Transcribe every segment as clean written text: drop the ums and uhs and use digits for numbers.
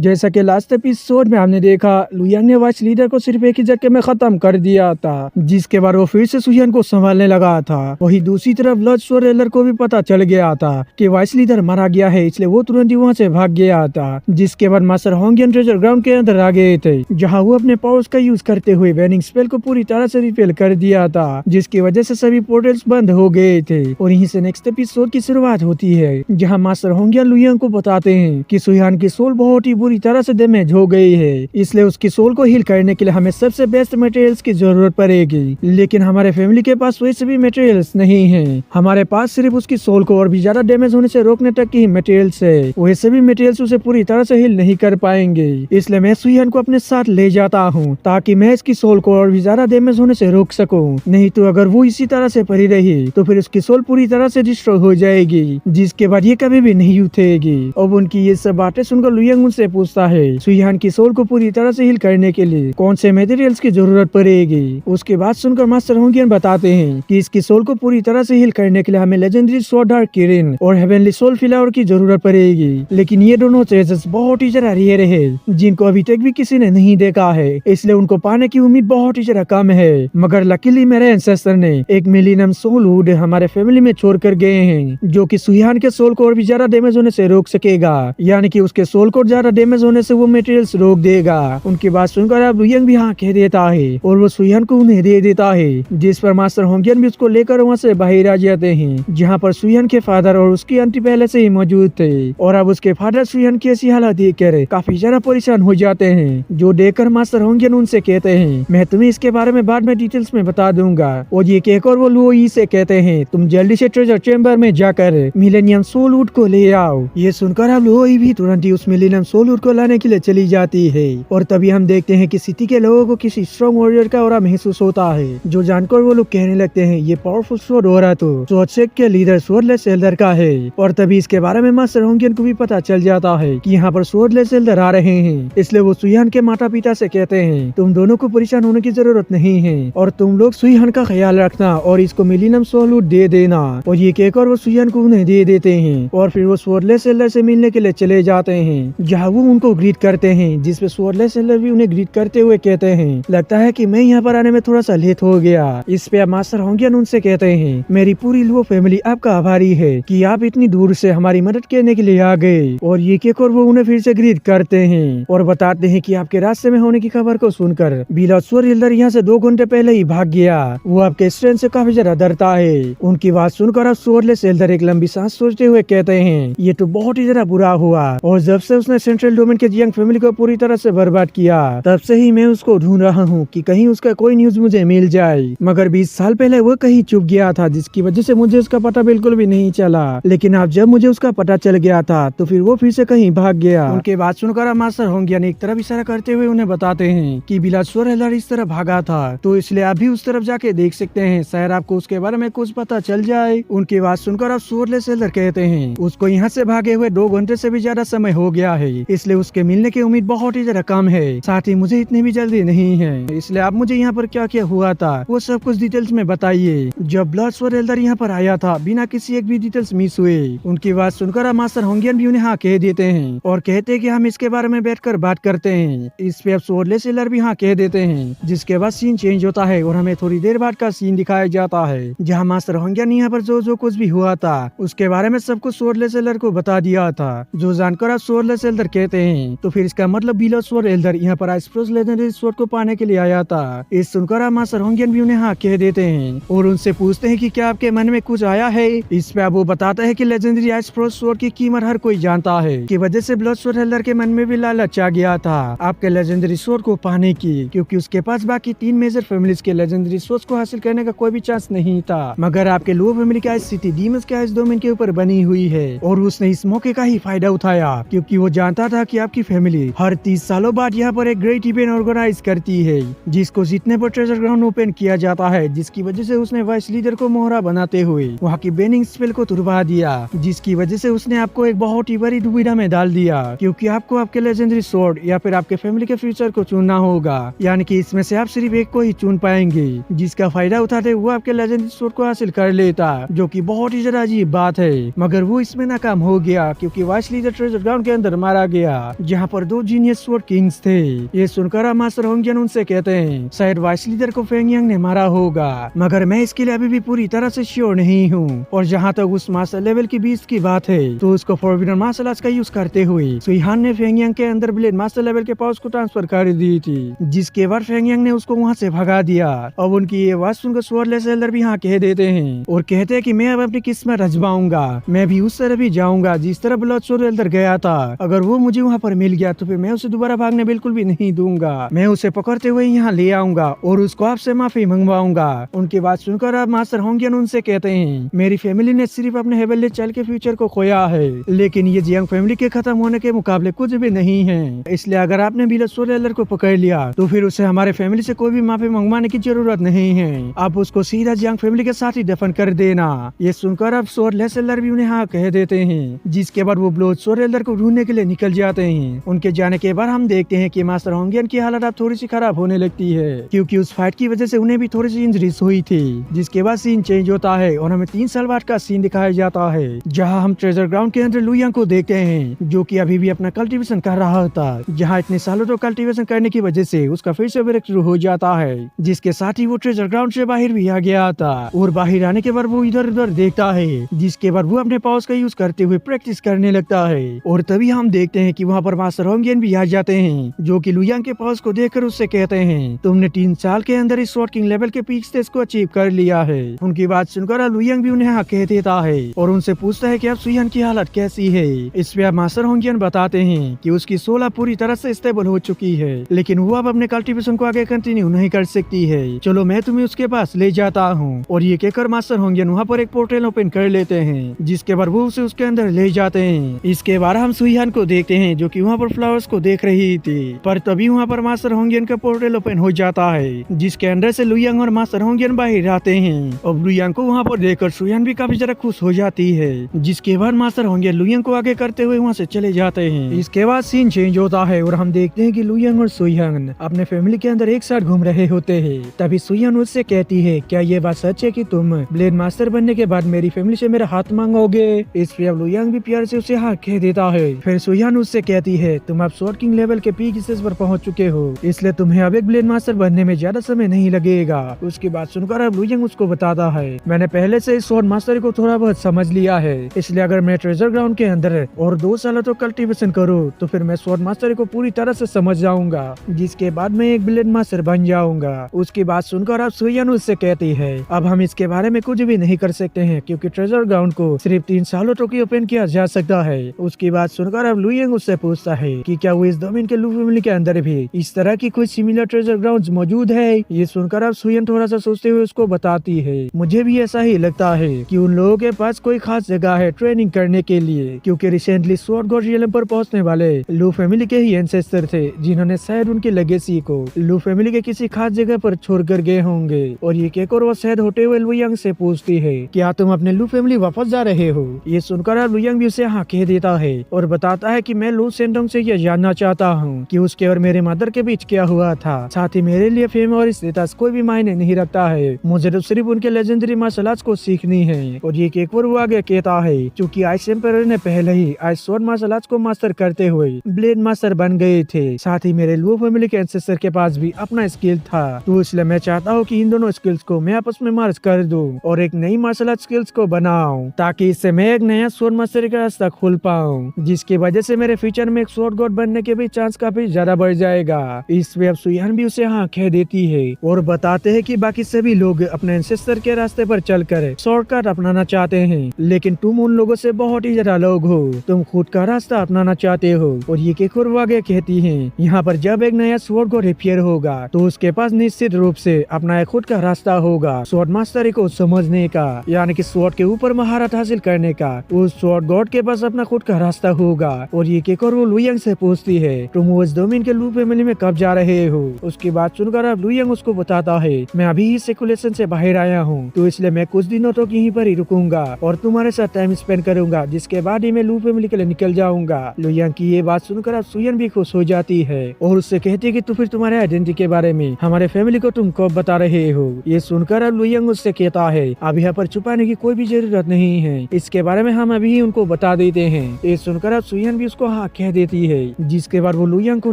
जैसा कि last episode में हमने देखा, लुयांग ने वाइस लीडर को सिर्फ एक ही झटके में खत्म कर दिया था, जिसके बाद वो फिर से सुहियन को संभालने लगा था। वही दूसरी तरफ ब्लड स्वॉर्ड को भी पता चल गया था कि वाइस लीडर मारा गया है, इसलिए वो तुरंत ही वहाँ से भाग गया था। जिसके बाद मास्टर होंगियन ट्रेजर ग्राउंड के अंदर आ गए थे, जहाँ वो अपने पावर्स का यूज करते हुए बैनिंग स्पेल को पूरी तरह से रिपेल कर दिया था, जिसकी वजह से सभी पोर्टल्स बंद हो गए थे। और यहीं से नेक्स्ट एपिसोड की शुरुआत होती है, जहाँ मास्टर होंगियन लुयांग को बताते हैं कि सुहियान की सोल बहुत ही बुरी तरह से डैमेज हो गई है, इसलिए उसकी सोल को हील करने के लिए हमें सबसे बेस्ट मटेरियल्स की जरूरत पड़ेगी। लेकिन हमारे फैमिली के पास वैसे भी मटेरियल्स नहीं है, हमारे पास सिर्फ उसकी सोल को और भी ज्यादा डैमेज होने से रोकने तक की मटेरियल्स है। वैसे भी मटेरियल्स उसे पूरी तरह से हील नहीं कर पाएंगे, इसलिए मैं सुहियान को अपने साथ ले जाता हूँ ताकि मैं इसकी सोल को और भी ज्यादा डैमेज होने से रोक सकूं। नहीं तो अगर वो इसी तरह से पड़ी रही तो फिर उसकी सोल पूरी तरह से डिस्ट्रॉय हो जाएगी, जिसके बाद ये कभी भी नहीं उठेगी। अब उनकी ये सब बातें सुनकर लुयांग उनसे पूछता है सुहियान की सोल को पूरी तरह से हील करने के लिए कौन से मटेरियल्स की जरूरत पड़ेगी। उसके बाद सुनकर मास्टर होंगियन बताते हैं कि इसकी सोल को पूरी तरह से हील करने के लिए हमें लेजेंडरी स्वॉर्ड डार्क किरिन और हेवनली सोल फ्लावर की जरूरत पड़ेगी। लेकिन ये दोनों ट्रेजर्स बहुत ही ज्यादा रेयर है, जिनको अभी तक भी किसी ने नहीं देखा है, इसलिए उनको पाने की उम्मीद बहुत ही ज्यादा कम है। मगर लकीली मेरे एंसेस्टर ने एक मिलीनियम सोल वुड हमारे फैमिली में छोड़ कर गए हैं, जो कि सुहियान के सोल को और भी ज्यादा डैमेज होने से रोक सकेगा, यानी कि उसके सोल को ज्यादा डैमेज होने से वो मटेरियल्स रोक देगा। उनकी बात सुनकर अब लुयांग भी हाँ कह देता है और वो सुहियान को उन्हें दे देता है, जिस पर मास्टर होंगियन भी उसको लेकर वहाँ से बाहर आ जाते हैं, जहाँ पर सुहियान के फादर और उसकी आंटी पहले से ही मौजूद थे। और अब उसके फादर सुहियान की ऐसी हालत देखकर काफी ज्यादा परेशान हो जाते हैं, जो देखकर मास्टर होंगियन उनसे कहते हैं मैं तुम्हें इसके बारे में बाद में डिटेल्स में बता दूंगा। और ये कहकर वो लुओई से कहते हैं तुम जल्दी से ट्रेजर चेम्बर में जाकर मिलेनियम सोल वुड को ले आओ। ये सुनकर अब लुओई भी तुरंत ही उस मिलेनियम सोल वुड को लाने के लिए चली जाती है। और तभी हम देखते हैं कि सिटी के लोगों को किसी स्ट्रॉन्ग वॉरियर का ऑरा महसूस होता है, जो जानकर वो लोग कहने लगते हैं ये पावरफुल स्वॉर्ड ऑरा तो स्वॉर्ड के लीडर स्वॉर्डलेस एल्डर का है। और तभी इसके बारे में मास्टर होंगियन को भी पता चल जाता है कि यहाँ पर स्वॉर्डलेस एल्डर आ रहे हैं, इसलिए वो सुहियान के माता पिता से कहते हैं तुम दोनों को परेशान होने की जरूरत नहीं है और तुम लोग सुहियान का ख्याल रखना और इसको मिलीनियम सोल वुड दे देना। और ये कहकर वो सुहियान को उन्हें दे देते हैं और फिर वो स्वॉर्डलेस एल्डर से मिलने के लिए चले जाते हैं, जहाँ वो उनको ग्रीट करते हैं, जिसपे स्वॉर्डलेस एल्डर भी उन्हें ग्रीट करते हुए कहते हैं लगता है कि मैं यहाँ पर आने में थोड़ा सा लेट हो गया। इस पे मास्टर होंगियन उनसे कहते हैं मेरी पूरी लुओ फैमिली आपका आभारी है कि आप इतनी दूर से हमारी मदद करने के लिए आ गए। और ये कहकर वो उन्हें फिर से ग्रीट करते हैं और बताते हैं कि आपके रास्ते में होने की खबर को सुनकर बिलासवर एल्डर यहाँ से 2 घंटे पहले ही भाग गया। वो आपके स्ट्रेंथ से काफी ज्यादा डरता है। उनकी बात सुनकर अब स्वॉर्डलेस एल्डर एक लंबी सांस सोचते हुए कहते हैं ये तो बहुत ही ज्यादा बुरा हुआ, और जब से उसने सेंट्रल डोमेन के यंग फैमिली को पूरी तरह से बर्बाद किया तब से ही मैं उसको ढूंढ रहा हूँ कि कहीं उसका कोई न्यूज मुझे मिल जाए। मगर 20 साल पहले वो कहीं चुप गया था, जिसकी वजह से मुझे उसका पता बिल्कुल भी नहीं चला। लेकिन अब जब मुझे उसका पता चल गया था तो फिर वो फिर से कहीं भाग गया। उनके बात सुनकर मास्टर होंगियन एक तरफ इशारा करते हुए उन्हें बताते हैं कि बिलासवर एल्डर इस तरफ भागा था, तो इसलिए आप भी उस तरफ जाके देख सकते हैं, शायद आपको उसके बारे में कुछ पता चल जाए। उनकी बात सुनकर अब स्वॉर्डलेस एल्डर कहते हैं उसको यहाँ से भागे हुए 2 घंटे से भी ज्यादा समय हो गया है, इसलिए उसके मिलने की उम्मीद बहुत ही ज्यादा कम है। साथ ही मुझे इतनी भी जल्दी नहीं है, इसलिए आप मुझे यहाँ पर क्या क्या हुआ था वो सब कुछ डिटेल्स में बताइए। जब ब्लडस्वर्ड एल्डर यहाँ पर आया था बिना किसी एक भी डिटेल्स मिस हुए। उनकी बात सुनकर अब मास्टर होंगियन भी उन्हें हाँ कह देते हैं और कहते हैं कि हम इसके बारे में बैठकर बात करते हैं। इस पे अब स्वॉर्डलेस एल्डर भी हाँ कह देते हैं, जिसके बाद सीन चेंज होता है और हमें थोड़ी देर बाद का सीन दिखाया जाता है, जहाँ मास्टर होंगियन यहाँ पर जो कुछ भी हुआ था उसके बारे में सब कुछ स्वॉर्डलेस एल्डर को बता दिया था। जो जानकर अब स्वॉर्डलेस एल्डर कहते हैं तो फिर इसका मतलब बिलासवर एल्डर यहाँ पर आइसप्रोस लेजेंडरी स्वॉर्ड को पाने के लिए आया था। इस सुनकर अब मास्टर होंगियन भी उन्हें हाँ कह देते हैं और उनसे पूछते हैं कि क्या आपके मन में कुछ आया है। इस पे अब वो बताता है कि लेजेंडरी आइसप्रोस स्वॉर्ड की कीमत हर कोई जानता है, की वजह से ब्लडस्वर्ड एल्डर के मन में भी लालच आ गया था आपके लेजेंडरी स्वॉर्ड को पाने की, क्योंकि उसके पास बाकी 3 मेजर फैमिलीज के लेजेंडरी स्वॉर्ड को हासिल करने का कोई भी चांस नहीं था। मगर आपके लुओ फैमिली की आइस सिटी डीमंस के आइस डोमेन के ऊपर बनी हुई है और उसने इस मौके का ही फायदा उठाया, क्योंकि वो जानता था कि आपकी फैमिली हर 30 सालों बाद यहाँ पर एक ग्रेट इवेंट ऑर्गेनाइज करती है, जिसको जीतने पर ट्रेजर ग्राउंड ओपन किया जाता है, जिसकी वजह से उसने वाइस लीडर को मोहरा बनाते हुए वहाँ की बैनिंग स्पेल को तुड़वा दिया, जिसकी वजह से उसने आपको एक बहुत ही बड़ी दुविधा में डाल दिया, क्योंकि आपको आपके लेजेंडरी स्वॉर्ड या फिर आपके फैमिली के फ्यूचर को चुनना होगा, यानी कि इसमें से आप सिर्फ एक को ही चुन पाएंगे, जिसका फायदा उठाते वो आपके लेजेंडरी स्वॉर्ड को हासिल कर लेता, जो कि बहुत ही ज्यादा अजीब बात है। मगर वो इसमें नाकाम हो गया, क्योंकि वाइस लीडर ट्रेजर ग्राउंड के अंदर मारा गया। गया जहाँ पर 2 जीनियस स्वॉर्ड किंग्स थे। ये सुनकर अब मास्टर होंगियन उनसे कहते हैं शायद वाइस लीडर को फेंग यांग ने मारा होगा, मगर मैं इसके लिए अभी भी पूरी तरह से श्योर नहीं हूँ। और जहाँ तक उस मास्टर लेवल की बीस्ट की बात है तो उसको फॉरबिडन मार्शल आर्ट्स का यूज करते हुए सुईहान ने फेंग यांग के अंदर ब्लेड मास्टर लेवल के पावर्स को ट्रांसफर कर दी थी, जिसके बाद फेंग यांग ने उसको वहाँ से भगा दिया। अब उनकी ये बात सुनकर स्वॉर्डलेस एल्डर भी यहाँ कह देते हैं और कहते हैं कि मैं अब अपनी किस्मत आजमाऊंगा, मैं भी उस तरह भी जाऊंगा जिस तरह ब्लडस्टोन एल्डर गया था। अगर वो मुझे वहाँ पर मिल गया तो फिर मैं उसे दोबारा भागने बिल्कुल भी नहीं दूंगा, मैं उसे पकड़ते हुए यहाँ ले आऊंगा और उसको आपसे माफी मंगवाऊंगा। उनकी बात सुनकर अब मास्टर होंगियन उनसे कहते हैं मेरी फैमिली ने सिर्फ अपने हेवनली चाइल्ड के फ्यूचर को खोया है, लेकिन ये जियांग फैमिली के खत्म होने के मुकाबले कुछ भी नहीं है। इसलिए अगर आपने ब्लडस्टोन एल्डर को पकड़ लिया तो फिर उसे हमारे फैमिली से कोई भी माफी मंगवाने की जरूरत नहीं है, आप उसको सीधा जियांग फैमिली के साथ ही दफन कर देना। ये सुनकर अब स्वॉर्डलेस एल्डर भी उन्हें हाँ कह देते हैं, जिसके बाद वो ब्लडस्टोन एल्डर को ढूंढने के लिए निकल जाते हैं। उनके जाने के बाद हम देखते हैं कि मास्टर होंगियन की हालत अब थोड़ी सी खराब होने लगती है, क्योंकि उस फाइट की वजह से उन्हें भी थोड़ी सी इंजरीज हुई थी। जिसके बाद सीन चेंज होता है और हमें 3 साल बाद का सीन दिखाया जाता है, जहाँ हम ट्रेजर ग्राउंड के अंदर लू यांग को देखते हैं, जो कि अभी भी अपना कल्टीवेशन कर रहा था। जहाँ इतने सालों तो कल्टीवेशन करने की वजह से उसका फिर से ब्रेक शुरू हो जाता है, जिसके साथ ही वो ट्रेजर ग्राउंड से बाहर भी आ गया था। और बाहर आने के बाद वो इधर उधर देखता है, जिसके बाद वो अपने पावर्स का यूज करते हुए प्रैक्टिस करने लगता है। और तभी हम देखते हैं कि वहाँ पर मास्टर होंगियन भी आ जाते हैं, जो कि लू यांग के पावर्स को देखकर उससे कहते हैं तुमने 3 साल के अंदर इस स्वॉर्ड किंग लेवल के पीक स्टेज को अचीव कर लिया है। उनकी बात सुनकर लू यांग भी उन्हें हाँ कह देता है और उनसे पूछता है कि अब सुईहान की हालत कैसी है। इस पे मास्टर होंगियन बताते हैं कि उसकी 16 पूरी तरह से स्टेबल हो चुकी है, लेकिन वो अब अपने कल्टीवेशन को आगे कंटिन्यू नहीं कर सकती है। चलो मैं तुम्हें उसके पास ले जाता हूँ। और ये कहकर मास्टर होंगियन वहाँ पर एक पोर्टल ओपन कर लेते हैं, जिसके बाद वो उसे उसके अंदर ले जाते हैं। इसके बाद हम सुईहान को देखते हैं, जो कि वहाँ पर फ्लावर्स को देख रही थी, पर तभी वहाँ पर मास्टर होंगियन का पोर्टल ओपन हो जाता है, जिसके अंदर से लू यांग और मास्टर होंगियन बाहर आते हैं। और लू यांग को वहाँ पर देखकर सुईहान भी काफी ज्यादा खुश हो जाती है, जिसके बाद मास्टर होंगियन लू यांग को आगे करते हुए वहाँ से चले जाते हैं। इसके बाद सीन चेंज होता है और हम देखते हैं कि लू यांग और सुईहान अपने फैमिली के अंदर एक साथ घूम रहे होते हैं। तभी सुईहान उससे कहती है क्या ये बात सच है कि तुम ब्लेड मास्टर बनने के बाद मेरी फैमिली से मेरा हाथ मांगोगे। इस पे अब लू यांग भी प्यार से उसे हाँ कह देता है। फिर सुईहान उससे कहती है तुम अब स्वॉर्ड किंग लेवल के पीक स्टेज पर पहुंच चुके हो, इसलिए तुम्हें अब एक ब्लेड मास्टर बनने में ज्यादा समय नहीं लगेगा। उसकी बात सुनकर अब लू यांग उसको बताता है मैंने पहले से इस स्वॉर्ड मास्टर को थोड़ा बहुत समझ लिया है, इसलिए अगर मैं ट्रेजर ग्राउंड के अंदर और 2 सालों तो कल्टीवेशन करूँ तो फिर मैं स्वॉर्ड मास्टर को पूरी तरह से समझ जाऊंगा, जिसके बाद मैं एक ब्लेड मास्टर बन जाऊंगा। उसकी बात सुनकर अब सुईहान उससे कहती है अब हम इसके बारे में कुछ भी नहीं कर सकते हैं, क्योंकि ट्रेजर ग्राउंड को सिर्फ 3 सालों तक ओपन किया जा सकता है। उसकी बात सुनकर अब लू यांग उससे पूछता है कि क्या वो इस डोमेन के लू फैमिली के अंदर भी इस तरह की कोई सिमिलर ट्रेजर ग्राउंड मौजूद है। ये सुनकर अब सुईहान थोड़ा सा सोचते हुए उसको बताती है मुझे भी ऐसा ही लगता है कि उन लोगों के पास कोई खास जगह है ट्रेनिंग करने के लिए, क्योंकि रिसेंटली स्वॉर्ड गॉड रियलम पर पहुंचने वाले लू फैमिली के ही एंसेस्टर थे, जिन्होंने शायद उनके लेगेसी को लू फैमिली के किसी खास जगह पर छोड़ कर गए होंगे। और ये कहकर वो शायद होते हुए लू यांग से पूछती है क्या तुम अपने लू फैमिली वापस जा रहे हो। ये सुनकर अब लू यांग भी उसे हाँ कह देता है और बताता है कि मैं लू सेंडोंग से यह जानना चाहता हूँ कि उसके और मेरे मदर के बीच क्या हुआ था। साथ ही मेरे लिए फेम और स्टेटस कोई भी मायने नहीं रखता है, मुझे तो सिर्फ उनके लेजेंडरी मार्शल आर्ट्स को सीखनी है। और ये एक बार वो आगे कहता है क्योंकि आइस एम्पायर ने पहले ही आइस स्वॉर्ड मार्शल आर्ट्स को मास्टर करते हुए ब्लेड मास्टर बन गए थे, साथ ही मेरे लू फैमिली के एंसेस्टर के पास भी अपना स्किल था, तो इसलिए मैं चाहता हूँ कि इन दोनों स्किल्स को मैं आपस में मर्ज कर दूं और एक नई मार्शल आर्ट स्किल्स को बनाऊं, ताकि इससे मैं एक नया स्वॉर्ड मास्टर का रास्ता खोल पाऊं, जिसकी वजह से मेरे फ्यूचर में एक स्वॉर्ड गॉड बनने के भी चांस काफी ज्यादा बढ़ जाएगा। इस वे अब सुईहान भी उसे हाँ कह देती है और बताते हैं कि बाकी सभी लोग अपने एंसेस्टर के रास्ते पर चलकर शॉर्टकट अपनाना चाहते हैं, लेकिन तुम उन लोगों से बहुत ही ज्यादा लोग हो, तुम खुद का रास्ता अपनाना चाहते हो। और ये केकुर आगे कहती है यहाँ पर जब एक नया स्वॉर्ड गॉड अपीयर होगा तो उसके पास निश्चित रूप से अपना एक खुद का रास्ता होगा स्वॉर्ड मास्टर को समझने का, यानी कि स्वॉर्ड के ऊपर महारत हासिल करने का। उस स्वॉर्ड गॉड के पास अपना खुद का रास्ता होगा। और ये केकुर वो लू यांग से पूछती है तुम उस डोमेन के लू फैमिली में कब जा रहे हो। उसकी बात सुनकर अब लू यांग उसको बताता है मैं अभी ही सर्कुलेशन से बाहर आया हूँ, तो इसलिए मैं कुछ दिनों तक यहीं पर ही रुकूंगा और तुम्हारे साथ टाइम स्पेंड करूंगा, जिसके बाद ही मैं लू फैमिली के लिए निकल जाऊंगा। लू यांग की ये बात सुनकर अब सुईहान भी खुश हो जाती है और उससे कहती है कि तो फिर तुम्हारे आइडेंटिटी के बारे में हमारे फैमिली को तुम कब बता रहे हो। ये सुनकर अब लू यांग उससे कहता है अब यहाँ पर छुपाने की कोई भी जरूरत नहीं है, इसके बारे में हम अभी ही उनको बता देते हैं। ये सुनकर अब सुईहान भी उसको हाँ कह देती है, जिसके बाद वो लुयांग को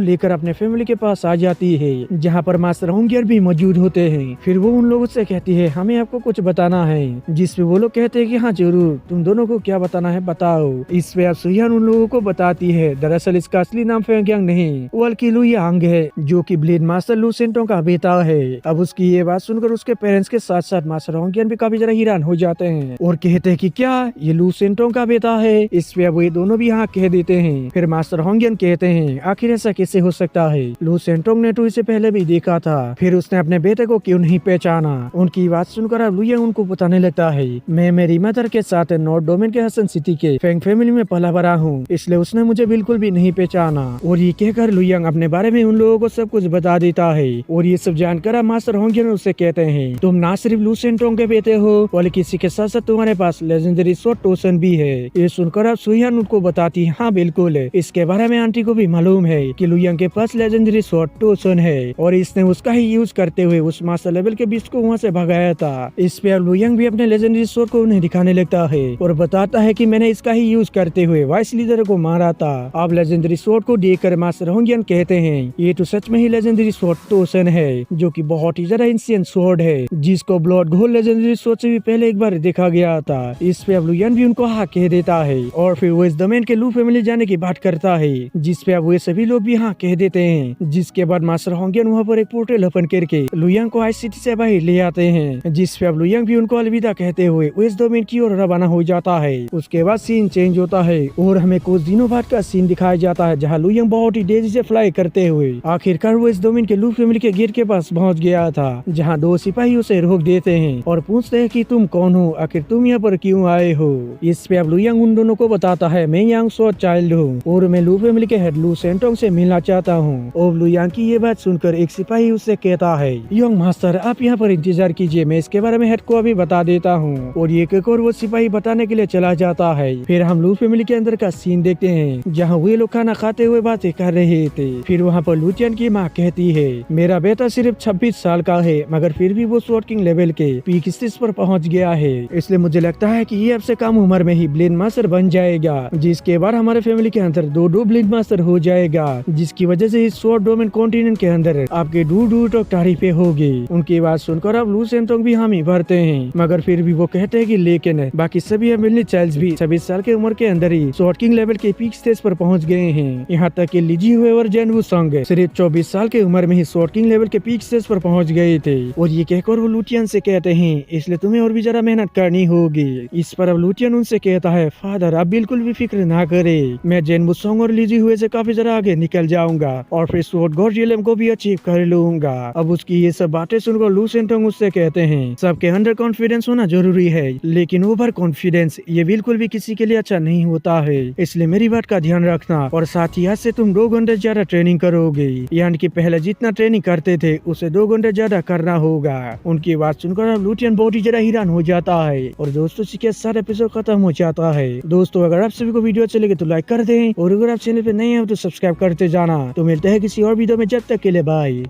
लेकर अपने फैमिली के पास आ जाती है, जहाँ पर मास्टर होंगियर भी मौजूद होते हैं। फिर वो उन लोगों से कहती है हमें आपको कुछ बताना है, जिसपे वो लोग कहते हैं कि हाँ जरूर, तुम दोनों को क्या बताना है बताओ। इस पे अब सुहियान उन लोगों को बताती है दरअसल इसका असली नाम फेंगयांग नहीं बल्कि लुयांग है, जो कि ब्लेड मास्टर लू सेंटोंग का बेटा है। अब उसकी ये बात सुनकर उसके पेरेंट्स के साथ साथ मास्टर होंगियन भी काफी ज्यादा हैरान हो जाते हैं और कहते हैं कि क्या ये लू सेंटोंग का बेटा है। इस पे अब ये दोनों भी हाँ कह देते हैं। फिर मास्टर होंगियन कहते हैं आखिर ऐसा कैसे हो सकता है, लू सेंटोंग ने तो इसे पहले भी देखा था, फिर उसने अपने बेटे को क्यों नहीं पहचाना। उनकी बात सुनकर अब लुयांग उनको बताने लगता है मैं मेरी मदर के साथ नॉर्थ डोमेन के हसन सिटी के फेंग फैमिली में पला बड़ा हूँ, इसलिए उसने मुझे बिल्कुल भी नहीं पहचाना। और ये कहकर लुयांग अपने बारे में उन लोगों को सब कुछ बता देता है। और ये सब जानकर मास्टर होंगियन उससे कहते हैं तुम ना सिर्फ लू सेंटोंग के बेटे हो बल्कि किसी के साथ साथ तुम्हारे पास लेजेंडरी स्वॉर्ड टोसन भी है। ये सुनकर अब सुहियान उनको बताती है हाँ बिल्कुल, इसके बारे में आंटी को भी मालूम है कि लुयांग के पास लेजेंडरी स्वॉर्ड टोसन है और इसने उसका ही यूज करते हुए उस मास्टर लेवल के बीच को वहाँ से भगाया था। इस पे अब लुयांग भी अपने लेजेंडरी स्वॉर्ड को उन्हें दिखाने लगता है और बताता है कि मैंने इसका ही यूज करते हुए वाइस लीडर को मारा था। अब लेजेंडरी स्वॉर्ड को देखकर मास्टर होंगियन कहते हैं ये तो सच में ही लेजेंडरी स्वॉर्ड टोसन है, जो कि बहुत ही ज्यादा एंशिएंट स्वॉर्ड है, जिसको ब्लड घोल लेजेंडरी स्वॉर्ड से भी पहले एक बार देखा गया था। इस पे अब लुयांग भी उनको हाँ कह देता है और फिर वो इस डोमेन के लू फैमिली जाने की बात करता है, जिस पे अब वो सभी लोग भी हाँ कह देते हैं। जिसके बाद मास्टर होंगियन वहाँ पर एक पोर्टल ओपन करके लुयांग को आइस सिटी से बाहर ले आते हैं, जिस पे अब लुयांग भी उनको अलविदा कहते हुए इस डोमेन की ओर रवाना हो जाता है। उसके बाद सीन चेंज होता है और हमें कुछ दिनों बाद का सीन दिखाया जाता है, जहाँ लुयांग बहुत ही तेजी से फ्लाई करते हुए आखिरकार वो इस डोमेन के लू फैमिली के गेट के पास पहुँच गया था, जहाँ दो सिपाही उसे रोक देते हैं और पूछते हैं कि तुम कौन हो, आखिर तुम यहाँ पर क्यों आए हो। इस पे अब लुयांग उन दोनों को बताता है मैं यांग सो चाइल्ड हूँ और मैं लू फैमिली के हेड लू सेंटोंग से मिलना चाहता हूँ। और लुयांग की ये बात सुनकर एक सिपाही उससे कहता है यंग मास्टर आप यहाँ पर इंतजार कीजिए, मैं इसके बारे में हेड को अभी बता देता हूँ। और ये कहकर वो सिपाही बताने के लिए चला जाता है। फिर हम लू फैमिली के अंदर का सीन देखते हैं, जहाँ वे लोग खाना खाते हुए बातें कर रहे थे। फिर वहाँ पर लुटियन की माँ कहती है मेरा बेटा सिर्फ 26 साल का है, मगर फिर भी वो स्वॉर्ड किंग लेवल के पीक स्टेज पर पहुँच गया है, इसलिए मुझे लगता है कि ये अब से कम उम्र में ही ब्लेड मास्टर बन जाएगा, जिसके बाद हमारे फैमिली के अंदर दो ब्लेड मास्टर हो जाएगा, जिसकी वजह से इस स्वॉर्ड डोमेन कॉन्टिनेंट के अंदर आपके दूर तक तारीफें होगी। उनकी बात सुनकर अब लू सेंटोंग भी हामी भरते हैं, मगर फिर भी वो कहते हैं कि लेकिन बाकी सभी एमिली चाइल्ड्स भी 26 साल की उम्र के अंदर ही स्वॉर्ड किंग लेवल के पीक स्टेज पर पहुंच गए हैं। यहाँ तक कि लीजी हुए और जेनवू संग सिर्फ 24 साल की उम्र में ही स्वॉर्ड किंग लेवल के पीक स्टेज पर पहुंच गए थे। और ये कहकर वो लुटियन से कहते हैं इसलिए तुम्हें और भी ज्यादा मेहनत करनी होगी। इस पर अब लुटियन उनसे कहता है फादर आप बिल्कुल भी फिक्र ना करे, मैं जेनवू संग और लीजी हुए से काफी ज्यादा आगे निकल जाऊंगा और फिर स्वॉर्ड गॉड रियलम को भी अचीव कर लूंगा। अब उसकी ये सब बातें सुनकर लू सेंटोंग उससे कहते हैं सबके अंदर कॉन्फिडेंस होना जरूरी है, लेकिन ओवर कॉन्फिडेंस ये बिल्कुल भी किसी के लिए अच्छा नहीं होता है, इसलिए मेरी बात का ध्यान रखना। और साथ ही आज से तुम 2 घंटे ज्यादा ट्रेनिंग करोगे, यानी कि पहले जितना ट्रेनिंग करते थे उसे 2 घंटे ज्यादा करना होगा। उनकी बात सुनकर अब लुटियन बहुत ही ज्यादा हैरान हो जाता है और दोस्तों के साथ एपिसोड खत्म हो जाता है। दोस्तों अगर आप सभी को वीडियो अच्छी लगे तो लाइक कर दें और अगर आप चैनल पे नए हैं तो सब्सक्राइब करते जाना। तो मिलते हैं किसी और वीडियो में, जब तक के लिए बाय।